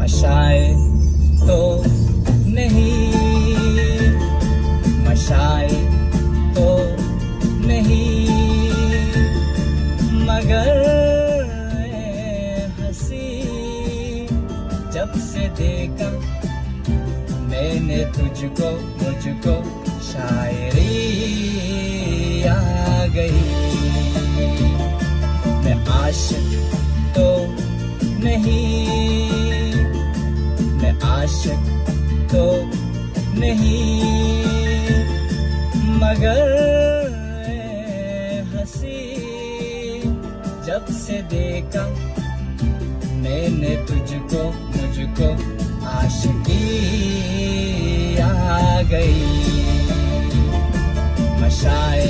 मशाए तो नहीं, मशाए तो नहीं, मगर हंसी जब से देखा मैंने तुझको, मुझको शायरी आ गई। मैं आशिक तो नहीं, मैं आशिक तो नहीं, मगर हंसी जब से देखा मैंने तुझको, मुझको आशिकी आ गई। मशाए